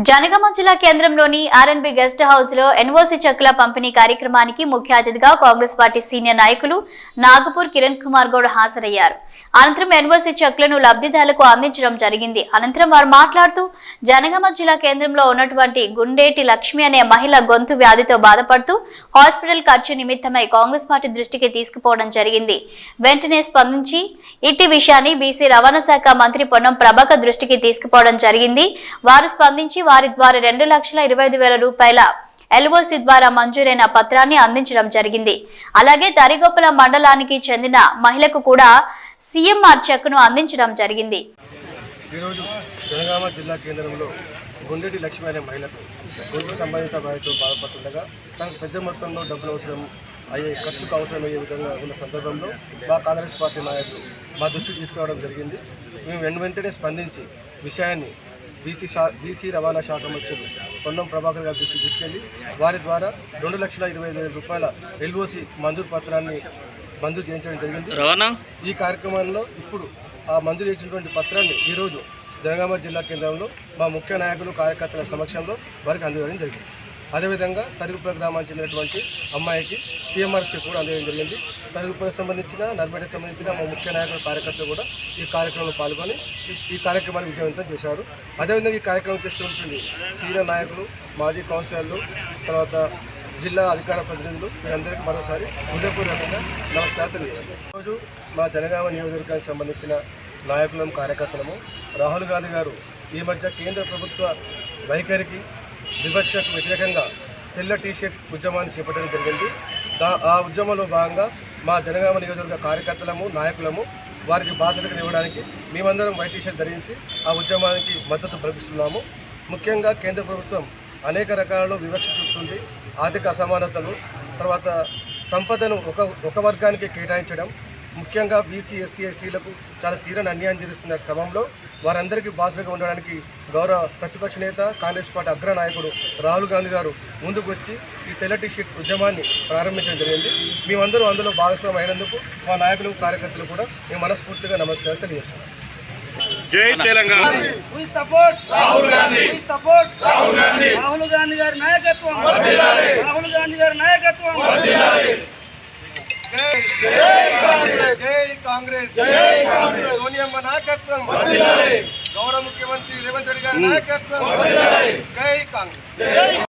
జనగామ జిల్లా కేంద్రంలోని R&B guest house లో ఎన్ఓసి చెక్కుల పంపిణీ కార్యక్రమానికి ముఖ్య అతిథిగా కాంగ్రెస్ పార్టీ సీనియర్ నాయకులు నాగపూర్ కిరణ్ కుమార్ గౌడ్ హాజరయ్యారు. అనంతరం ఎన్ఓసి చెక్కులను లబ్ధిదారులకు అందించడం జరిగింది. అనంతరం వారు మాట్లాడుతూ జనగామ జిల్లా కేంద్రంలో ఉన్నటువంటి గుండేటి లక్ష్మి అనే మహిళ గొంతు వ్యాధితో బాధపడుతూ హాస్పిటల్ ఖర్చు నిమిత్తమై కాంగ్రెస్ పార్టీ దృష్టికి తీసుకుపోవడం జరిగింది. వెంటనే స్పందించి ఇట్టి విషయాన్ని బీసీ రవాణా శాఖ మంత్రి పొన్నం ప్రభాకర్ దృష్టికి తీసుకుపోవడం జరిగింది. వారు స్పందించి వారి ద్వారా 2,25,000 రూపాయల ఎల్ఓసి ద్వారా మంజూరైన పత్రాన్ని అందించడం జరిగింది. అలాగే తరిగొప్పల మండలానికి చెందిన మహిళకు కూడా సీఎంఆర్ చెక్ను అందించడం జరిగింది. ఈరోజు జనగామ జిల్లా కేంద్రంలో గుండెటి లక్ష్మి అనే మహిళకు గొంతు సంబంధిత వ్యాధితో బాధపడుతుండగా తనకు పెద్ద మొత్తంలో డబ్బులు ఖర్చుకు అవసరమయ్యే విధంగా ఉన్న సందర్భంలో మా కాంగ్రెస్ పార్టీ నాయకులు మా దృష్టికి తీసుకురావడం జరిగింది. మేము వెంటనే స్పందించి విషయాన్ని బీసీ రవాణా శాఖ మంత్రులు పొన్నం ప్రభాకర్ గారి దృష్టికి తీసుకెళ్లి వారి ద్వారా 2,25,000 రూపాయల ఎల్ఓసి మంజూరు పత్రాన్ని మంజూరు చేయించడం జరిగింది. ఈ కార్యక్రమంలో ఇప్పుడు ఆ మంజూరు చేసినటువంటి పత్రాన్ని ఈరోజు జనగామ జిల్లా కేంద్రంలో మా ముఖ్య నాయకులు కార్యకర్తల సమక్షంలో వారికి అందజేయడం జరిగింది. అదేవిధంగా తరుగుపుల గ్రామానికి చెందినటువంటి అమ్మాయికి సీఎంఆర్ చెక్ కూడా అందజేయడం జరిగింది. తరుగుపులకు సంబంధించిన నర్మేటకు సంబంధించిన మా ముఖ్య నాయకుల కార్యకర్తలు కూడా ఈ కార్యక్రమంలో పాల్గొని ఈ కార్యక్రమాన్ని విజయవంతం చేశారు. అదేవిధంగా ఈ కార్యక్రమం చేసినటువంటి సీనియర్ నాయకులు, మాజీ కౌన్సిలర్లు, తర్వాత జిల్లా అధికార ప్రతినిధులు వీరందరికీ మరోసారి హృదయపూర్వకంగా నమస్కారం తెలియజేస్తున్నాం. ఈరోజు మా జనగామ నియోజకవర్గానికి సంబంధించిన నాయకులం, కార్యకర్తలము రాహుల్ గాంధీ గారు ఈ మధ్య కేంద్ర ప్రభుత్వ వైఖరికి వివక్షకు వ్యతిరేకంగా తెల్ల టీషర్ట్ ఉద్యమాన్ని చేపట్టడం జరిగింది. ఆ ఉద్యమంలో భాగంగా మా జనగామ నియోజకవర్గ కార్యకర్తలము, నాయకులము వారికి బాసటకు ఇవ్వడానికి మేమందరం వైట్ టీషర్ట్ ధరించి ఆ ఉద్యమానికి మద్దతు ప్రకటిస్తున్నాము. ముఖ్యంగా కేంద్ర ప్రభుత్వం అనేక రకాలలో వివక్ష చూపుతుంది. ఆర్థిక అసమానతలు, తర్వాత సంపదను ఒక వర్గానికి కేటాయించడం, ముఖ్యంగా బీసీ, ఎస్సీ, ఎస్టీలకు చాలా తీరని అన్యాయం జరుగుతున్న క్రమంలో వారందరికీ బాసటగా ఉండడానికి గౌరవ ప్రతిపక్ష నేత, కాంగ్రెస్ పార్టీ అగ్ర నాయకుడు రాహుల్ గాంధీ గారు ముందుకు వచ్చి ఈ తెల్ల టీషర్ట్ ఉద్యమాన్ని ప్రారంభించడం జరిగింది. మేమందరం అందులో భాగస్వామ్యం అయినందుకు మా నాయకులు, కార్యకర్తలు కూడా మేము మనస్ఫూర్తిగా నమస్కారం తెలియజేస్తున్నాం. జై Telangana. We support Rahul Gandhi. We support Rahul Gandhi. Rahul Gandhi గారి నాయకత్వం వర్ధిల్లాలి. రాహుల్ గాంధీ గారి నాయకత్వం వర్ధిల్లాలి. జై కాంగ్రెస్, జై కాంగ్రెస్, జై కాంగ్రెస్. సోనియమ్మ నాయకత్వం వర్ధిల్లాలి. గౌరవ ముఖ్యమంత్రి రేవంత్ రెడ్డి గారి నాయకత్వం వర్ధిల్లాలి. జై కాంగ్రెస్, జై